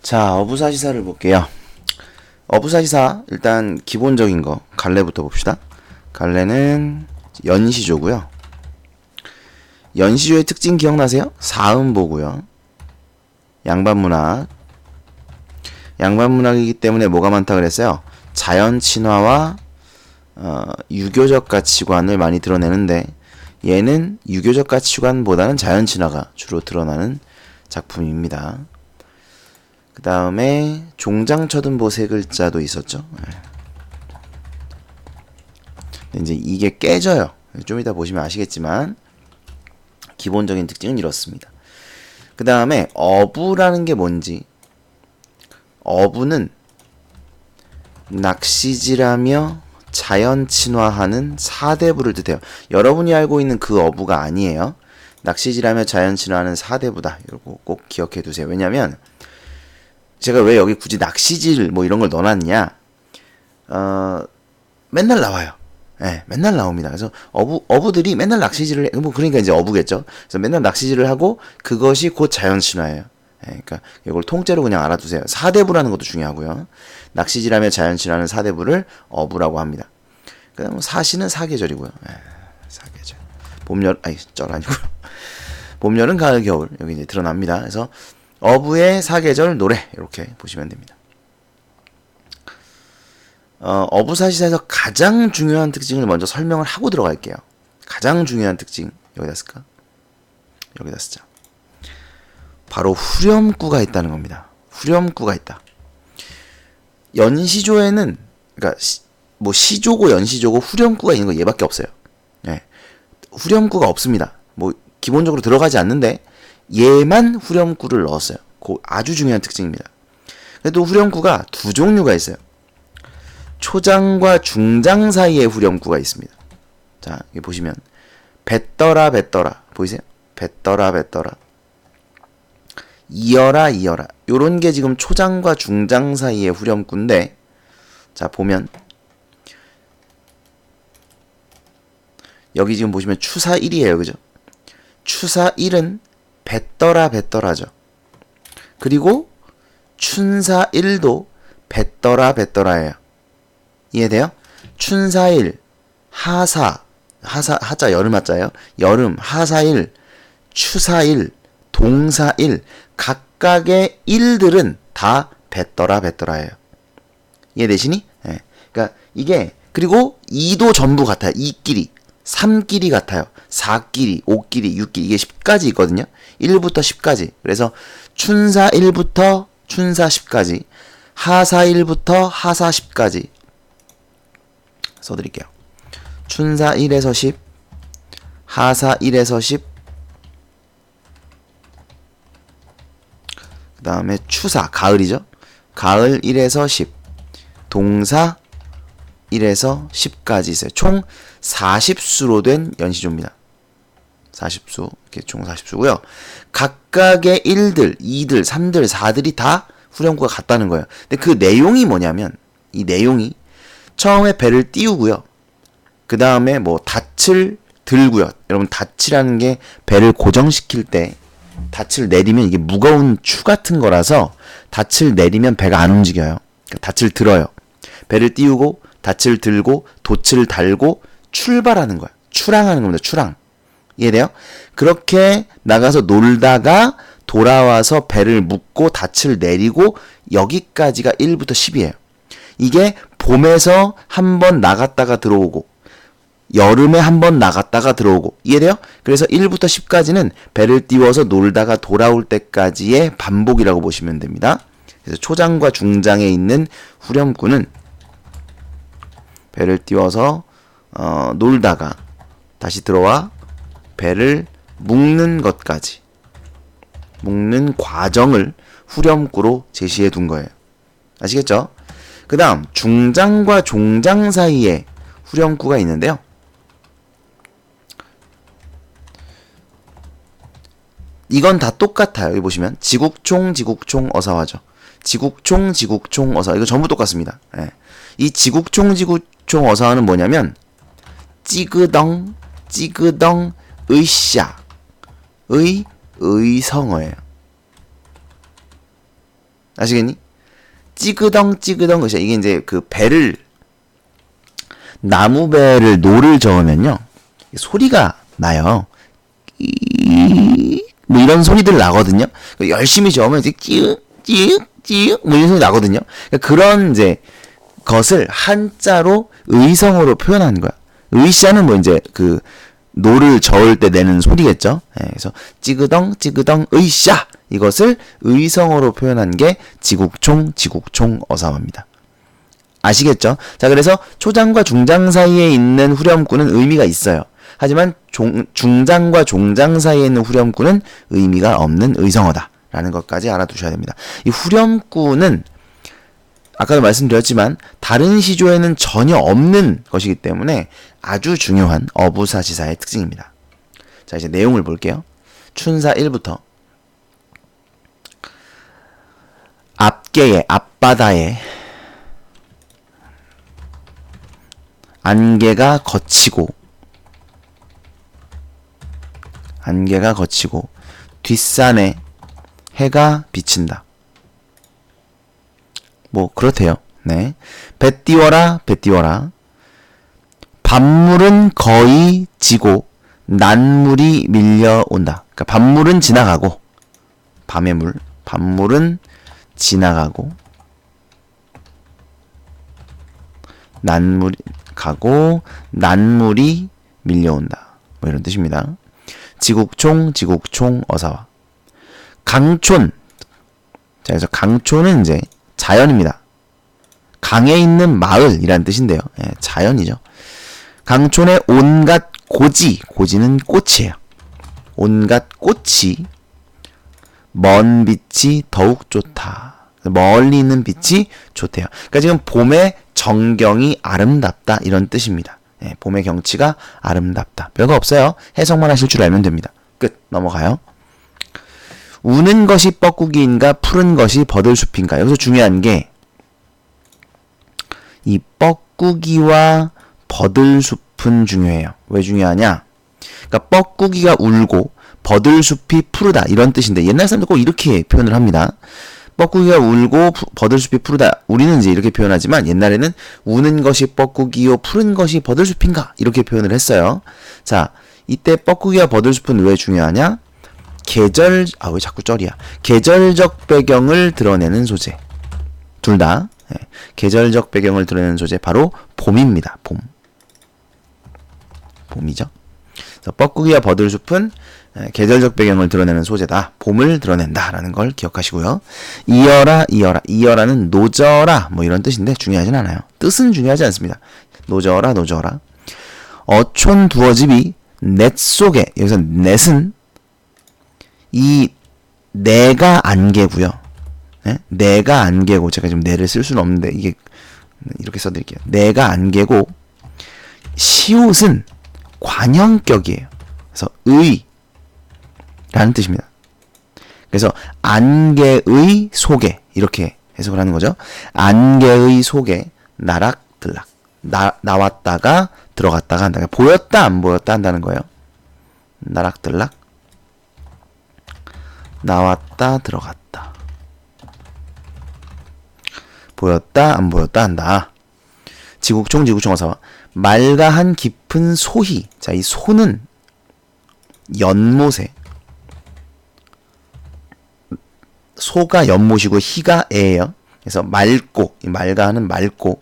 자, 어부사시사를 볼게요. 어부사시사 일단 기본적인 거 갈래부터 봅시다. 갈래는 연시조고요. 연시조의 특징 기억나세요? 사음보고요. 양반문학. 양반문학이기 때문에 뭐가 많다 그랬어요? 자연 친화와 유교적 가치관을 많이 드러내는데 얘는 유교적 가치관보다는 자연 친화가 주로 드러나는 작품입니다. 그 다음에 종장처든보 세 글자도 있었죠. 이제 이게 깨져요. 좀 이따 보시면 아시겠지만 기본적인 특징은 이렇습니다. 그 다음에 어부라는 게 뭔지. 어부는 낚시질하며 자연 친화하는 사대부를 뜻해요. 여러분이 알고 있는 그 어부가 아니에요. 낚시질하며 자연 친화하는 사대부다. 이거 꼭 기억해 두세요. 왜냐면 제가 왜 여기 굳이 낚시질 뭐 이런 걸 넣어놨냐? 맨날 나와요. 네, 맨날 나옵니다. 그래서 어부들이 맨날 낚시질을 해. 뭐 그러니까 이제 어부겠죠. 그래서 맨날 낚시질을 하고 그것이 곧 자연 친화예요. 네, 그러니까 이걸 통째로 그냥 알아두세요. 사대부라는 것도 중요하고요. 낚시질하며 자연 친화하는 사대부를 어부라고 합니다. 그다음 사시는 사계절이고요. 네, 사계절. 절 아니고요. 봄, 여름, 가을, 겨울 여기 이제 드러납니다. 그래서 어부의 사계절 노래 이렇게 보시면 됩니다. 어부사시사에서 가장 중요한 특징을 먼저 설명을 하고 들어갈게요. 가장 중요한 특징 여기다 쓸까? 여기다 쓰자. 바로 후렴구가 있다는 겁니다. 후렴구가 있다. 연시조에는 그러니까 뭐 시조고 연시조고 후렴구가 있는 거 얘밖에 없어요. 네. 후렴구가 없습니다. 뭐 기본적으로 들어가지 않는데 얘만 후렴구를 넣었어요. 그 아주 중요한 특징입니다. 그래도 후렴구가 두 종류가 있어요. 초장과 중장 사이에 후렴구가 있습니다. 자, 여기 보시면 뱉더라 뱉더라 보이세요? 뱉더라 뱉더라 이어라 이어라 요런 게 지금 초장과 중장 사이의 후렴구인데 자 보면 여기 지금 보시면 추사 1이에요. 그죠? 추사 1은 뱉더라 뱉더라죠. 그리고 춘사 1도 뱉더라 뱉더라예요. 이해돼요? 춘사 1, 하사 하자 여름 하자예요. 여름 하사 1, 추사 1, 동사 1 각각의 1들은 다 뱉더라 뱉더라예요. 이해되시니? 네. 그러니까 이게 그리고 2도 전부 같아요. 2끼리 3끼리 같아요. 4끼리, 5끼리, 6끼리 이게 10까지 있거든요. 1부터 10까지. 그래서 춘사 1부터 춘사 10까지 하사 1부터 하사 10까지 써드릴게요. 춘사 1에서 10 하사 1에서 10 그 다음에 추사, 가을이죠. 가을 1에서 10 동사 1에서 10까지 있어요. 총 40수로 된 연시조입니다. 40수, 이렇게 총 40수고요. 각각의 1들, 2들, 3들, 4들이 다 후렴구가 같다는 거예요. 근데 그 내용이 뭐냐면 이 내용이 처음에 배를 띄우고요. 그 다음에 뭐 닻을 들고요. 여러분 닻이라는 게 배를 고정시킬 때 닻을 내리면 이게 무거운 추 같은 거라서 닻을 내리면 배가 안 움직여요. 그러니까 닻을 들어요. 배를 띄우고 닻을 들고 돛을 달고 출발하는 거야. 출항하는 겁니다. 출항. 이해돼요? 그렇게 나가서 놀다가 돌아와서 배를 묶고 닻을 내리고 여기까지가 1부터 10이에요. 이게 봄에서 한 번 나갔다가 들어오고 여름에 한 번 나갔다가 들어오고 이해돼요? 그래서 1부터 10까지는 배를 띄워서 놀다가 돌아올 때까지의 반복이라고 보시면 됩니다. 그래서 초장과 중장에 있는 후렴구는 배를 띄워서 놀다가 다시 들어와 배를 묶는 것까지 묶는 과정을 후렴구로 제시해 둔 거예요. 아시겠죠? 그 다음 중장과 종장 사이에 후렴구가 있는데요. 이건 다 똑같아요. 여기 보시면 지국총 지국총 어사화죠. 지국총 지국총 어사 이거 전부 똑같습니다. 네. 이 지국총 지국총 어사화는 뭐냐면 찌그덩 찌그덩 의샤 의 의성어예요. 아시겠니? 찌그덩 찌그덩 으쌰. 이게 이제 그 배를 나무 배를 노를 저으면요 소리가 나요. 뭐 이런 소리들 나거든요. 열심히 저으면 이제 찌읒 뭐 이런 소리 나거든요. 그런 이제 것을 한자로 의성어로 표현하는 거야. 의샤는 뭐 이제 그 노를 저을 때 내는 소리겠죠. 그래서 찌그덩 의샤 이것을 의성어로 표현한 게 지국총 어사어입니다. 아시겠죠? 자, 그래서 초장과 중장 사이에 있는 후렴구는 의미가 있어요. 하지만 중장과 종장 사이에 있는 후렴구는 의미가 없는 의성어다라는 것까지 알아두셔야 됩니다. 이 후렴구는 아까도 말씀드렸지만 다른 시조에는 전혀 없는 것이기 때문에 아주 중요한 어부사시사의 특징입니다. 자, 이제 내용을 볼게요. 춘사 1부터 앞개에 앞바다에 안개가 거치고 뒷산에 해가 비친다. 뭐 그렇대요. 네. 배 띄워라 밤물은 거의 지고 난물이 밀려온다. 그러니까 밤물은 지나가고 밤의 물 밤물은 지나가고 난물이 가고 난물이 밀려온다. 뭐 이런 뜻입니다. 지국총 어사와 강촌. 자, 그래서 강촌은 이제 자연입니다. 강에 있는 마을이라는 뜻인데요. 예, 자연이죠. 강촌의 온갖 고지는 꽃이에요. 온갖 꽃이 먼 빛이 더욱 좋다. 멀리 있는 빛이 좋대요. 그러니까 지금 봄의 정경이 아름답다 이런 뜻입니다. 예, 봄의 경치가 아름답다. 별거 없어요. 해석만 하실 줄 알면 됩니다. 끝. 넘어가요. 우는 것이 뻐꾸기인가 푸른 것이 버들숲인가. 여기서 중요한 게 이 뻐꾸기와 버들숲은 중요해요. 왜 중요하냐? 그러니까 뻐꾸기가 울고 버들숲이 푸르다 이런 뜻인데 옛날 사람들 꼭 이렇게 표현을 합니다. 뻐꾸기가 울고 버들숲이 푸르다. 우리는 이제 이렇게 표현하지만 옛날에는 우는 것이 뻐꾸기요 푸른 것이 버들숲인가 이렇게 표현을 했어요. 자, 이때 뻐꾸기와 버들숲은 왜 중요하냐? 왜 자꾸 쩔이야. 계절적 배경을 드러내는 소재. 둘 다. 네. 계절적 배경을 드러내는 소재 바로 봄입니다. 봄이죠. 그래서 뻐꾸기와 버들숲은 계절적 배경을 드러내는 소재다. 봄을 드러낸다라는 걸 기억하시고요. 이어라는 노져라 뭐 이런 뜻인데 중요하진 않아요. 뜻은 중요하지 않습니다. 노져라. 어촌 두어집이 넷 속에 여기서 넷은 이 내가 안개고요. 네? 내가 안개고 제가 지금 내를 쓸 수는 없는데 이게 이렇게 써드릴게요. 내가 안개고 시옷은 관형격이에요. 그래서 의라는 뜻입니다. 그래서 안개의 속에 이렇게 해석을 하는 거죠. 안개의 속에 나락들락 나왔다가 들어갔다가 한다. 그러니까 보였다 안 보였다 한다는 거예요. 나락들락 나왔다 들어갔다 보였다 안 보였다 한다. 지국총 어사와 말가한 깊은 소희. 자, 이 소는 연못에 소가 연못이고 희가 애예요. 그래서 맑고 말가하는 맑고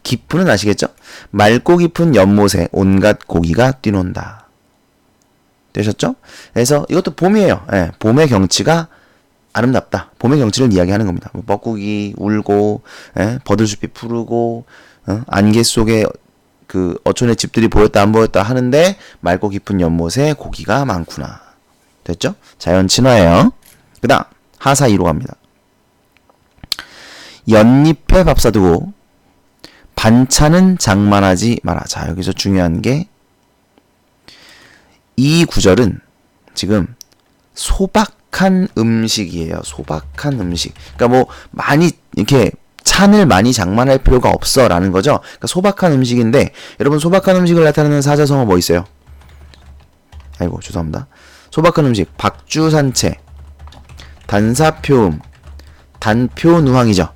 깊은은 아시겠죠? 맑고 깊은 연못에 온갖 고기가 뛰논다. 되셨죠? 그래서 이것도 봄이에요. 예, 봄의 경치가 아름답다. 봄의 경치를 이야기하는 겁니다. 뻐꾸기 울고, 예, 버들숲이 푸르고, 안개 속에 그 어촌의 집들이 보였다 안 보였다 하는데 맑고 깊은 연못에 고기가 많구나. 됐죠? 자연 친화예요. 그 다음 하사 2로 갑니다. 연잎에 밥 사두고 반찬은 장만하지 마라. 자, 여기서 중요한 게 이 구절은 지금 소박한 음식이에요. 소박한 음식. 그러니까 뭐 많이 이렇게 찬을 많이 장만할 필요가 없어 라는 거죠. 그러니까 소박한 음식인데 여러분 소박한 음식을 나타내는 사자성어 뭐 있어요? 아이고 죄송합니다. 소박한 음식 박주산채 단사표음, 단표누항이죠.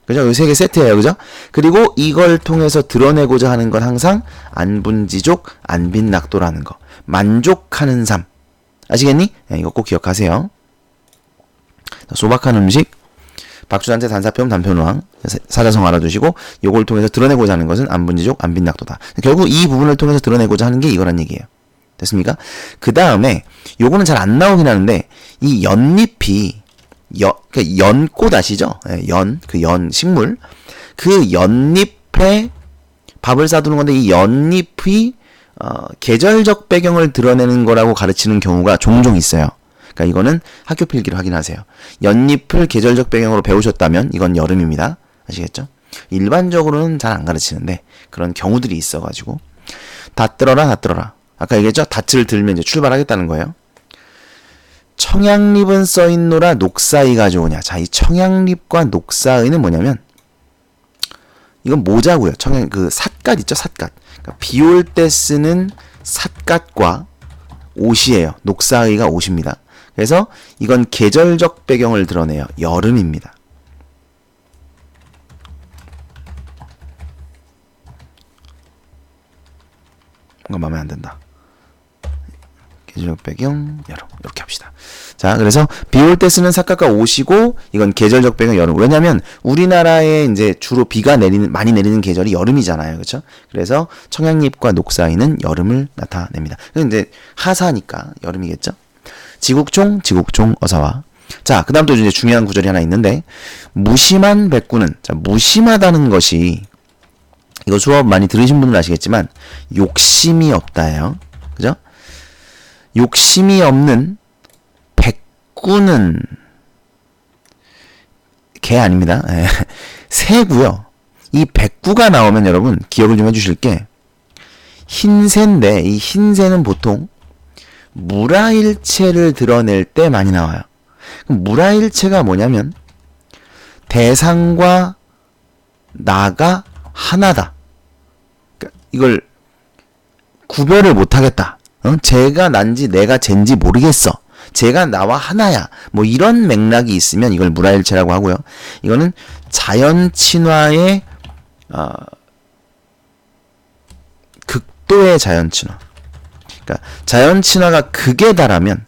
그죠? 이 세 개 세트예요. 그죠? 그리고 이걸 통해서 드러내고자 하는 건 항상 안분지족, 안빈낙도라는 거. 만족하는 삶. 아시겠니? 네, 이거 꼭 기억하세요. 소박한 음식, 박주단체, 단사표음, 단표누항. 사자성 알아두시고 이걸 통해서 드러내고자 하는 것은 안분지족, 안빈낙도다. 결국 이 부분을 통해서 드러내고자 하는 게 이거란 얘기예요. 됐습니까? 그 다음에 요거는 잘 안 나오긴 하는데 이 연잎이 그러니까 연꽃 아시죠? 그 연 식물. 그 연잎에 밥을 싸두는 건데 이 연잎이 계절적 배경을 드러내는 거라고 가르치는 경우가 종종 있어요. 그러니까 이거는 학교 필기를 확인하세요. 연잎을 계절적 배경으로 배우셨다면 이건 여름입니다. 아시겠죠? 일반적으로는 잘 안 가르치는데 그런 경우들이 있어가지고 다 들어라. 아까 얘기했죠? 닷을 들면 이제 출발하겠다는 거예요. 청양립은 써있노라 녹사의가 좋으냐. 자, 이 청양립과 녹사의는 뭐냐면 이건 모자고요. 그 삿갓 있죠? 삿갓. 그러니까 비 올 때 쓰는 삿갓과 옷이에요. 녹사의가 옷입니다. 그래서 이건 계절적 배경을 드러내요. 여름입니다. 뭔가 마음에 안 든다. 계절적 배경 여름 이렇게 합시다. 자, 그래서 비 올 때 쓰는 삿갓과 옷이고 이건 계절적 배경 여름. 왜냐면 우리나라에 이제 주로 비가 많이 내리는 계절이 여름이잖아요. 그렇죠? 그래서 청양잎과 녹사의는 여름을 나타냅니다. 근데 하사니까 여름이겠죠? 지국종 어서 와. 자, 그다음 또 이제 중요한 구절이 하나 있는데 무심한 백구는, 자, 무심하다는 것이 이거 수업 많이 들으신 분들은 아시겠지만 욕심이 없다예요. 그죠? 욕심이 없는 백구는 개 아닙니다. 새고요. 이 백구가 나오면 여러분 기억을 좀 해주실 게 흰새인데 이 흰새는 보통 물화일체를 드러낼 때 많이 나와요. 그럼 물화일체가 뭐냐면 대상과 나가 하나다. 그러니까 이걸 구별을 못하겠다. 쟤가 난지 내가 쟤인지 모르겠어. 쟤가 나와 하나야. 뭐 이런 맥락이 있으면 이걸 물화일체라고 하고요. 이거는 자연 친화의 극도의 자연 친화. 그러니까 자연 친화가 극에 달하면,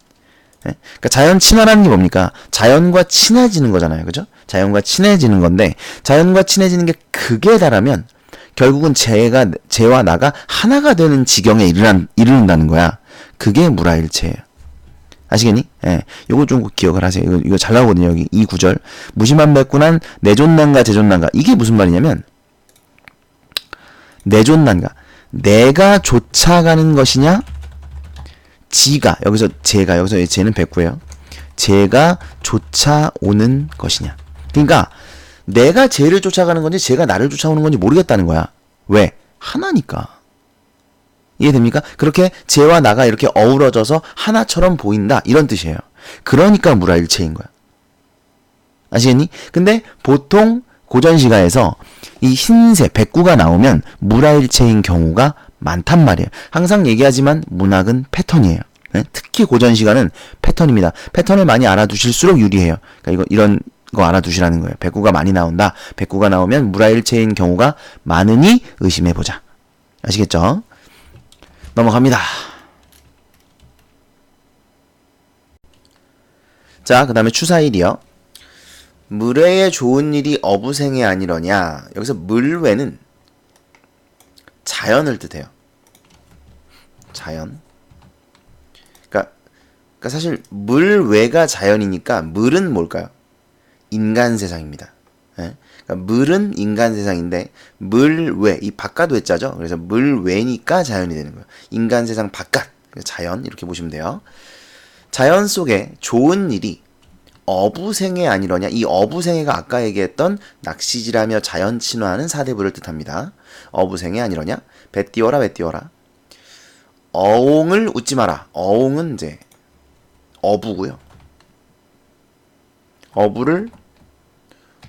그러니까 자연 친화라는 게 뭡니까? 자연과 친해지는 거잖아요. 그죠? 자연과 친해지는 건데 자연과 친해지는 게 극에 달하면 결국은 쟤와 나가 하나가 되는 지경에 이르는다는 거야. 그게 물화일체예요. 아시겠니? 예. 요거 좀 기억을 하세요. 이거 잘 나오거든요. 여기 이 구절. 무심한 백구난 내존난가 제존난가. 이게 무슨 말이냐면 내존난가. 내가 쫓아가는 것이냐? 지가, 여기서 쟤는 백구예요. 쟤가 쫓아오는 것이냐. 그러니까 내가 쟤를 쫓아가는 건지 쟤가 나를 쫓아오는 건지 모르겠다는 거야. 왜? 하나니까. 이해됩니까? 그렇게 쟤와 나가 이렇게 어우러져서 하나처럼 보인다. 이런 뜻이에요. 그러니까 물화일체인 거야. 아시겠니? 근데 보통 고전시가에서 이 흰새, 백구가 나오면 물화일체인 경우가 많단 말이에요. 항상 얘기하지만 문학은 패턴이에요. 네? 특히 고전시가는 패턴입니다. 패턴을 많이 알아두실수록 유리해요. 그러니까 이런 거 알아두시라는 거예요. 백구가 많이 나온다. 백구가 나오면 물화일체인 경우가 많으니 의심해보자. 아시겠죠? 넘어갑니다. 자, 그 다음에 추사일이요. 물외에 좋은 일이 어부생에 아니러냐. 여기서 물외는 자연을 뜻해요. 자연. 그러니까 사실 물외가 자연이니까 물은 뭘까요? 인간 세상입니다. 예? 그러니까 물은 인간 세상인데 물외, 이 바깥 외자죠. 그래서 물외니까 자연이 되는 거예요. 인간 세상 바깥, 자연 이렇게 보시면 돼요. 자연 속에 좋은 일이 어부생에 아니러냐. 이 어부생애가 아까 얘기했던 낚시질하며 자연 친화하는 사대부를 뜻합니다. 어부생애 아니러냐. 배 띄워라 배 띄워라. 어옹을 웃지 마라. 어옹은 이제 어부고요. 어부를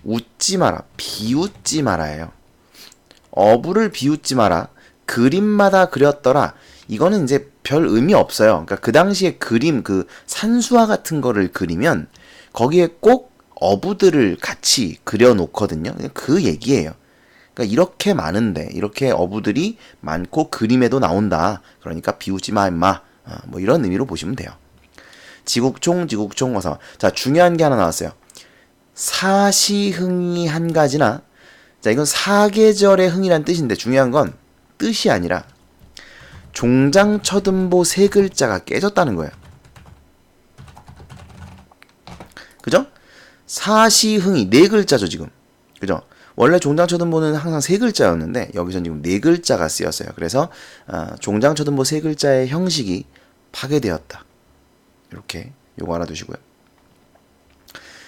웃지 마라. 비웃지 마라예요. 어부를 비웃지 마라. 그림마다 그렸더라. 이거는 이제 별 의미 없어요. 그러니까 그 당시에 그림, 그 산수화 같은 거를 그리면 거기에 꼭 어부들을 같이 그려놓거든요. 그 얘기예요. 그러니까 이렇게 많은데, 이렇게 어부들이 많고 그림에도 나온다. 그러니까 비웃지 마, 임마. 뭐 이런 의미로 보시면 돼요. 지국총, 지국총, 어서. 자, 중요한 게 하나 나왔어요. 사시흥이 한 가지나, 자, 이건 사계절의 흥이란 뜻인데 중요한 건 뜻이 아니라 종장처듬보 세 글자가 깨졌다는 거예요. 그죠? 사시흥이 네 글자죠, 지금. 그죠? 원래 종장처듬보는 항상 세 글자였는데 여기선 지금 네 글자가 쓰였어요. 그래서 종장처듬보 세 글자의 형식이 파괴되었다. 이렇게 요거 알아두시고요.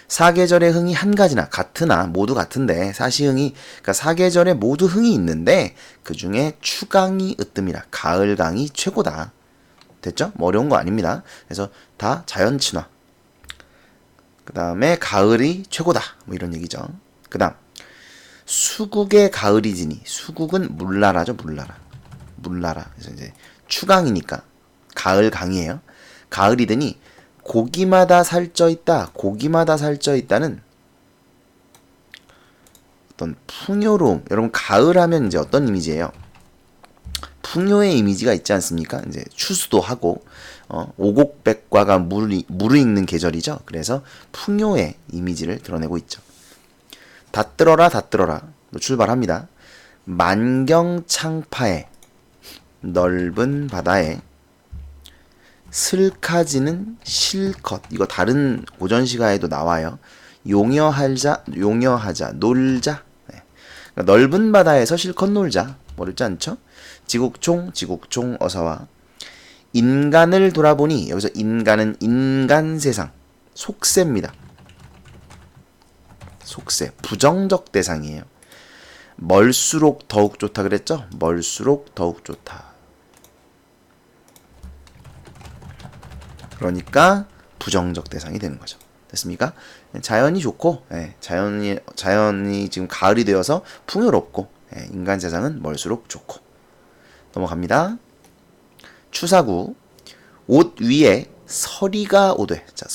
사계절의 흥이 한 가지나 같으나 모두 같은데 사시흥이 그러니까 사계절에 모두 흥이 있는데 그 중에 추강이 으뜸이라 가을강이 최고다. 됐죠? 뭐 어려운 거 아닙니다. 그래서 다 자연친화. 그 다음에 가을이 최고다. 뭐 이런 얘기죠. 그 다음 수국의 가을이 지니 수국은 물나라죠. 물나라. 그래서 이제 추강이니까 가을강이에요. 가을이더니 고기마다 살쪄 있다. 고기마다 살쪄 있다는 어떤 풍요로움. 여러분 가을 하면 이제 어떤 이미지예요? 풍요의 이미지가 있지 않습니까? 이제 추수도 하고 오곡백과가 무르익는 계절이죠. 그래서 풍요의 이미지를 드러내고 있죠. 닷들어라 닷들어라. 출발합니다. 만경창파에 넓은 바다에 슬카지는 실컷. 이거 다른 고전시가에도 나와요. 용여하자 놀자. 네. 그러니까 넓은 바다에서 실컷 놀자. 어렵지 않죠? 지국총 어서와. 인간을 돌아보니 여기서 인간은 인간 세상 속세입니다. 속세 부정적 대상이에요. 멀수록 더욱 좋다 그랬죠? 멀수록 더욱 좋다. 그러니까 부정적 대상이 되는 거죠. 됐습니까? 자연이 좋고 자연이 지금 가을이 되어서 풍요롭고 인간 세상은 멀수록 좋고. 넘어갑니다. 추사구 옷 위에 서리가 오되. 자,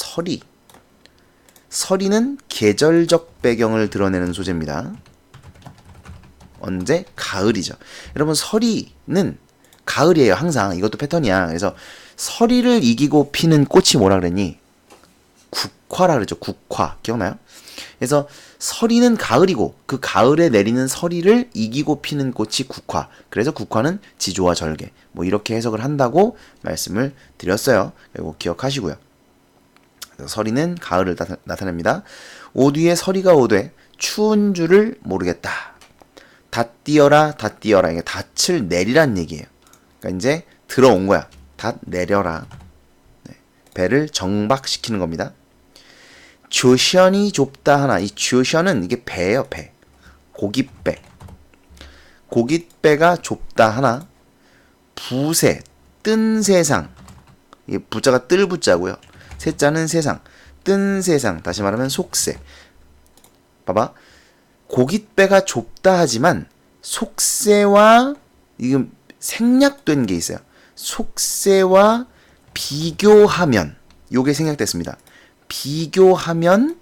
서리는 계절적 배경을 드러내는 소재입니다. 언제? 가을이죠. 여러분 서리는 가을이에요. 항상 이것도 패턴이야. 그래서 서리를 이기고 피는 꽃이 뭐라 그랬니? 국화라 그러죠. 국화. 기억나요? 그래서 서리는 가을이고 그 가을에 내리는 서리를 이기고 피는 꽃이 국화. 그래서 국화는 지조와 절개. 뭐 이렇게 해석을 한다고 말씀을 드렸어요. 이거 기억하시고요. 서리는 가을을 나타냅니다. 옷 위에 서리가 오되 추운 줄을 모르겠다. 닷띄어라. 이게 닷을 내리란 얘기예요. 그러니까 이제 들어온 거야. 닷 내려라. 네. 배를 정박시키는 겁니다. 조션이 좁다 하나. 이 조션은 이게 배예요. 배. 고깃배. 고깃배가 좁다 하나. 부세. 뜬 세상. 이게 부자가 뜰 부자고요. 세자는 세상. 뜬 세상. 다시 말하면 속세. 봐봐. 고깃배가 좁다 하지만 속세와 이게 생략된 게 있어요. 속세와 비교하면 요게 생략됐습니다. 비교하면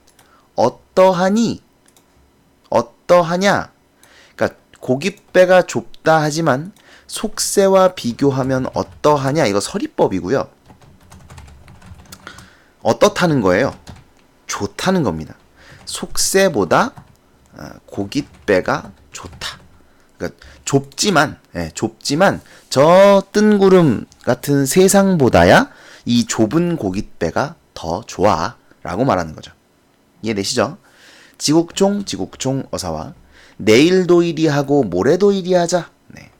어떠하냐? 그러니까 고깃배가 좁다 하지만 속세와 비교하면 어떠하냐? 이거 서리법이고요. 어떻다는 거예요? 좋다는 겁니다. 속세보다 고깃배가 좋다. 그러니까 좁지만 저 뜬구름 같은 세상보다야 이 좁은 고깃배가 더 좋아 라고 말하는 거죠. 이해되시죠? 지국총 어사와 내일도 이리하고 모레도 이리하자. 네.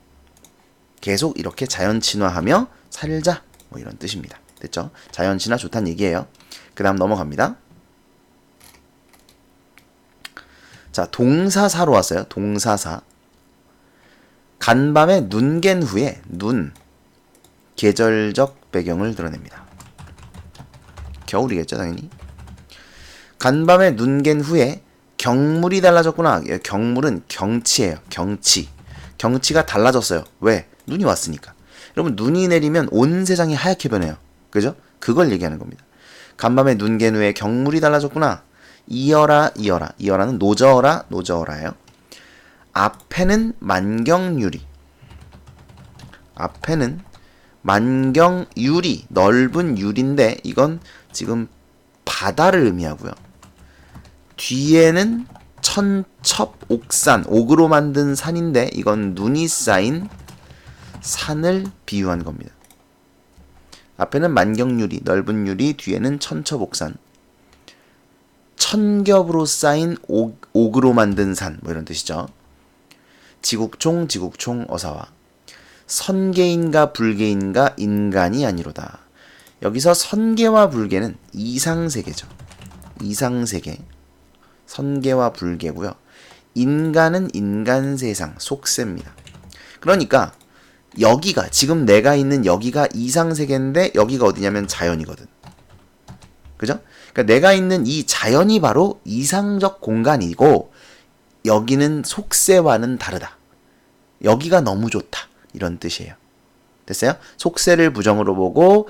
계속 이렇게 자연친화하며 살자. 뭐 이런 뜻입니다. 됐죠? 자연친화 좋다는 얘기예요. 그 다음 넘어갑니다. 자, 동사사로 왔어요. 동사사. 간밤에 눈 갠 후에 계절적 배경을 드러냅니다. 겨울이겠죠, 당연히. 간밤에 눈 갠 후에 경물이 달라졌구나. 경물은 경치예요. 경치가 달라졌어요. 왜? 눈이 왔으니까. 여러분 눈이 내리면 온 세상이 하얗게 변해요. 그죠? 그걸 얘기하는 겁니다. 간밤에 눈 갠 후에 경물이 달라졌구나. 이어라 이어라. 이어라는 노저어라 노저어라예요. 앞에는 만경유리. 앞에는 만경유리, 넓은 유리인데 이건 지금 바다를 의미하고요. 뒤에는 천첩옥산, 옥으로 만든 산인데 이건 눈이 쌓인 산을 비유한 겁니다. 앞에는 만경유리, 넓은 유리, 뒤에는 천첩옥산. 천겹으로 쌓인 옥으로 만든 산, 뭐 이런 뜻이죠. 지국총, 지국총 어사와. 선계인가 불계인가 인간이 아니로다. 여기서 선계와 불계는 이상세계죠. 이상세계. 선계와 불계고요. 인간은 인간세상, 속세입니다. 그러니까 여기가 지금 내가 있는 여기가 이상세계인데 여기가 어디냐면 자연이거든. 그죠? 그러니까 내가 있는 이 자연이 바로 이상적 공간이고 여기는 속세와는 다르다. 여기가 너무 좋다. 이런 뜻이에요. 됐어요? 속세를 부정으로 보고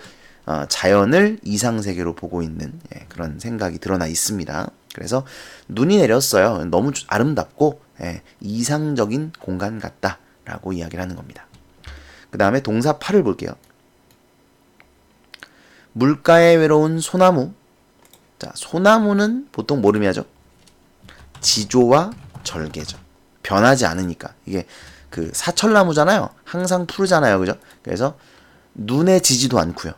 자연을 이상세계로 보고 있는 그런 생각이 드러나 있습니다. 그래서 눈이 내렸어요. 너무 아름답고 이상적인 공간 같다라고 이야기를 하는 겁니다. 그 다음에 동사 8을 볼게요. 물가에 외로운 소나무. 자, 소나무는 보통 뭐 의미하죠? 지조와 절개죠. 변하지 않으니까. 이게 그 사철나무잖아요. 항상 푸르잖아요. 그죠? 그래서 눈에 지지도 않고요.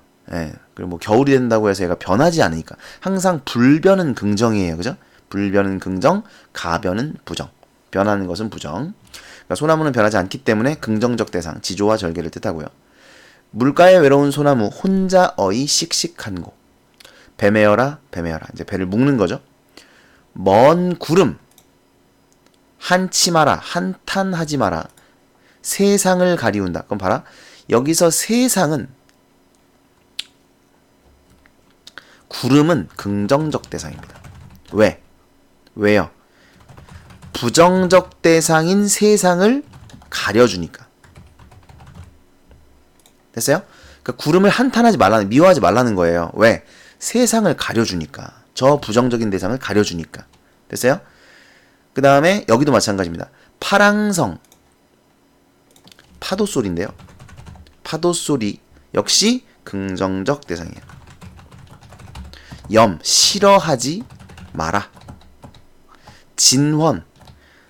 그리고 뭐 겨울이 된다고 해서 얘가 변하지 않으니까. 항상 불변은 긍정이에요. 그죠? 불변은 긍정, 가변은 부정. 변하는 것은 부정. 그러니까 소나무는 변하지 않기 때문에 긍정적 대상, 지조와 절개를 뜻하고요. 물가에 외로운 소나무 혼자 어이 씩씩한 곳. 배매어라 배매어라. 이제 배를 묶는 거죠. 먼 구름 한치 마라 한탄하지 마라. 세상을 가리운다. 그럼 봐라. 여기서 세상은 구름은 긍정적 대상입니다. 왜? 왜요? 부정적 대상인 세상을 가려주니까. 됐어요? 그러니까 구름을 한탄하지 말라는, 미워하지 말라는 거예요. 왜? 세상을 가려주니까. 저 부정적인 대상을 가려주니까. 됐어요? 그 다음에 여기도 마찬가지입니다. 파랑성. 파도 소리인데요. 파도 소리 역시 긍정적 대상이에요. 염, 싫어하지 마라. 진원,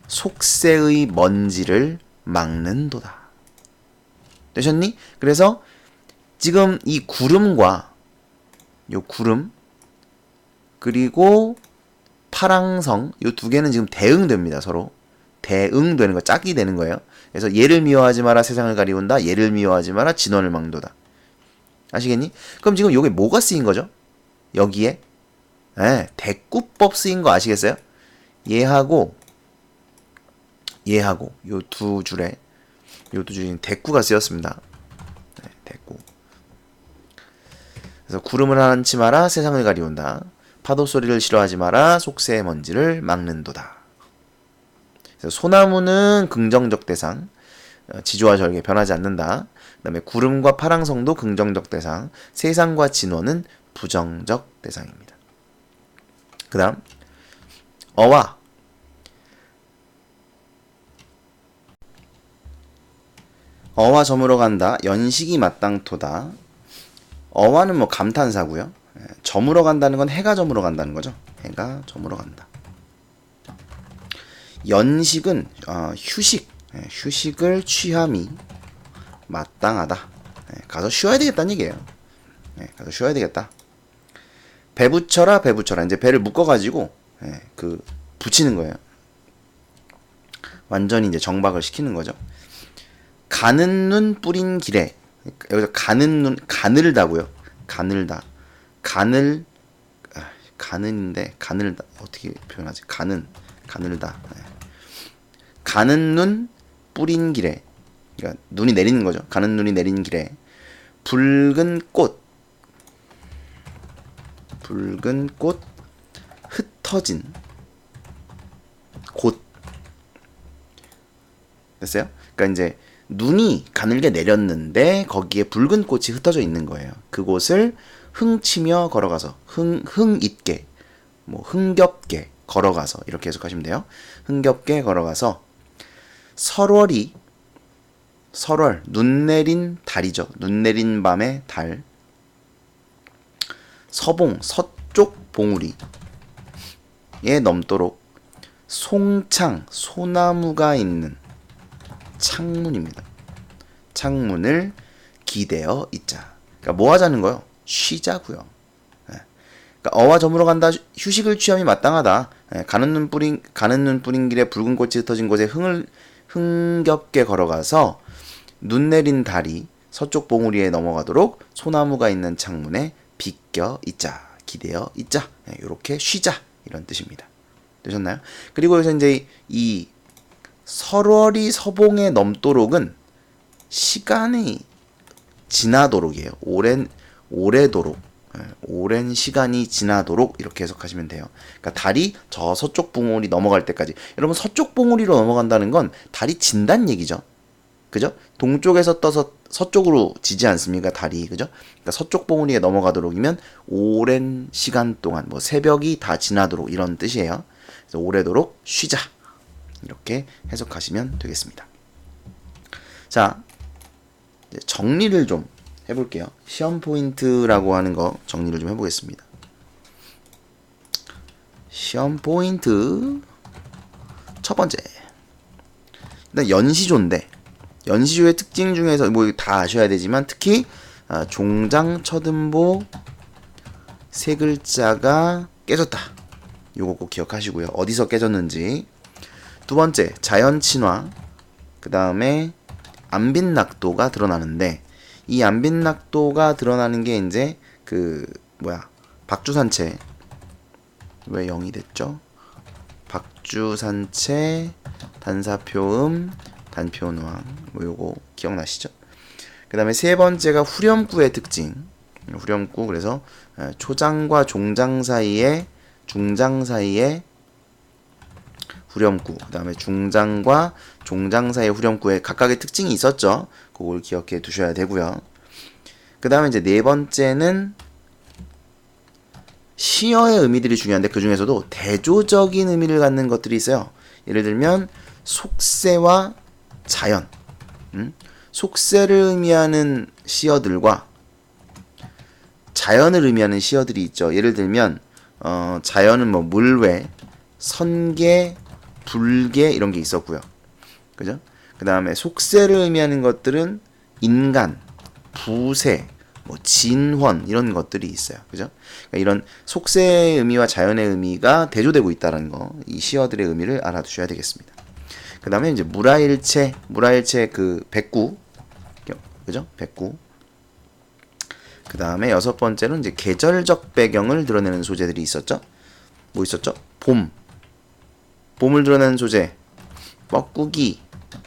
속세의 먼지를 막는도다. 되셨니? 그래서 지금 이 구름과 요 구름 그리고 파랑성 요 두 개는 지금 대응됩니다. 서로 대응되는 거, 짝이 되는 거예요. 그래서 얘를 미워하지 마라 세상을 가리운다. 얘를 미워하지 마라 진원을 막는도다. 아시겠니? 그럼 지금 요게 뭐가 쓰인 거죠? 여기에 대꾸법 쓰인 거 아시겠어요? 얘하고 요 두 줄에 대꾸가 쓰였습니다. 대꾸. 그래서 구름을 한치 마라 세상을 가리운다. 파도 소리를 싫어하지 마라 속세의 먼지를 막는도다. 그래서 소나무는 긍정적 대상, 지조와 절개 변하지 않는다. 그 다음에 구름과 파랑성도 긍정적 대상, 세상과 진원은 부정적 대상입니다. 그 다음 어와. 어와 저물어 간다. 연식이 마땅토다. 어와는 뭐 감탄사고요. 저물어 간다는 건 해가 저물어 간다는 거죠. 해가 저물어 간다. 연식은 휴식, 휴식을 취함이 마땅하다. 가서 쉬어야 되겠다는 얘기예요. 가서 쉬어야 되겠다. 배 붙여라 배 붙여라. 이제 배를 묶어가지고 붙이는 거예요. 완전히 이제 정박을 시키는 거죠. 가는 눈 뿌린 길에. 여기서 가는 눈, 가늘다고요. 가늘다. 가는인데 가늘다 어떻게 표현하지? 가늘다. 가는 눈 뿌린 길에. 그러니까 눈이 내리는 거죠. 가는 눈이 내린 길에 붉은 꽃 흩어진 곳. 됐어요? 그러니까 이제 눈이 가늘게 내렸는데 거기에 붉은 꽃이 흩어져 있는 거예요. 그곳을 흥치며 걸어가서 흥있게 뭐 흥겹게 걸어가서 이렇게 해석하시면 돼요. 흥겹게 걸어가서 설월 눈 내린 달이죠. 눈 내린 밤의 달 서쪽 봉우리에 넘도록 소나무가 있는 창문입니다. 창문을 기대어 있자. 그러니까 뭐 하자는 거요? 쉬자고요. 그러니까 어와 저물어 간다. 휴식을 취함이 마땅하다. 가는 눈 뿌린 길에 붉은 꽃이 흩어진 곳에 흥겹게 걸어가서 눈 내린 달이 서쪽 봉우리에 넘어가도록 소나무가 있는 창문에 비껴 있자. 기대어 있자. 이렇게 쉬자. 이런 뜻입니다. 되셨나요? 그리고 여기서 이제 이 설월이 서봉에 넘도록은 시간이 지나도록이에요. 오래도록. 오랜 시간이 지나도록 이렇게 해석하시면 돼요. 그러니까 달이 저 서쪽 봉우리 넘어갈 때까지. 여러분 서쪽 봉우리로 넘어간다는 건 달이 진다는 얘기죠. 그죠? 동쪽에서 떠서 서쪽으로 지지 않습니까? 달이. 그죠? 그러니까 서쪽 봉우리에 넘어가도록이면 오랜 시간 동안 뭐 새벽이 다 지나도록 이런 뜻이에요. 그래서 오래도록 쉬자. 이렇게 해석하시면 되겠습니다. 자, 이제 정리를 좀 해볼게요. 시험 포인트라고 하는 거 정리를 좀 해보겠습니다. 시험 포인트 첫 번째, 일단 연시조인데 연시조의 특징 중에서 뭐 다 아셔야 되지만 특히 종장 처음보 세 글자가 깨졌다. 요거 꼭 기억하시고요. 어디서 깨졌는지. 두 번째, 자연 친화. 그 다음에 안빈낙도가 드러나는데 이 안빈낙도가 드러나는 게 이제 박주산체 왜 0이 됐죠? 박주산체 단사표음 단표노항 뭐 요거 기억나시죠? 그 다음에 세 번째가 후렴구의 특징. 후렴구 그래서 초장과 중장 사이에 후렴구, 그 다음에 중장과 종장 사이의 후렴구에 각각의 특징이 있었죠. 그걸 기억해 두셔야 되고요. 그 다음에 이제 네 번째는 시어의 의미들이 중요한데 그 중에서도 대조적인 의미를 갖는 것들이 있어요. 예를 들면 속세와 자연, 속세를 의미하는 시어들과 자연을 의미하는 시어들이 있죠. 예를 들면 자연은 뭐 물외, 선계, 불계 이런 게 있었고요. 그죠? 그 다음에 속세를 의미하는 것들은 인간, 부세, 뭐 진헌 이런 것들이 있어요. 그죠? 그러니까 이런 속세의 의미와 자연의 의미가 대조되고 있다는 거, 이 시어들의 의미를 알아두셔야 되겠습니다. 그 다음에 이제 무라일체 그 백구, 그죠? 백구. 그 다음에 여섯 번째는 이제 계절적 배경을 드러내는 소재들이 있었죠. 뭐 있었죠? 봄을 드러내는 소재, 뻐꾸기,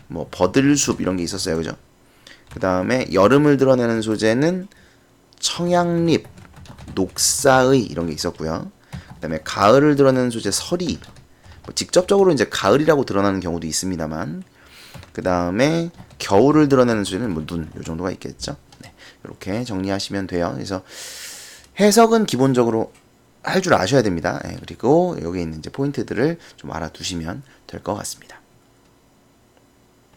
뭐 버들숲 이런 게 있었어요. 그죠? 그 다음에 여름을 드러내는 소재는 청양립, 녹사의 이런 게 있었고요. 그 다음에 가을을 드러내는 소재 서리, 뭐 직접적으로 이제 가을이라고 드러나는 경우도 있습니다만, 그 다음에 겨울을 드러내는 소재는 뭐 눈, 요 정도가 있겠죠. 네, 이렇게 정리하시면 돼요. 그래서 해석은 기본적으로 할 줄 아셔야 됩니다. 네, 그리고 여기 있는 이제 포인트들을 좀 알아두시면 될 것 같습니다.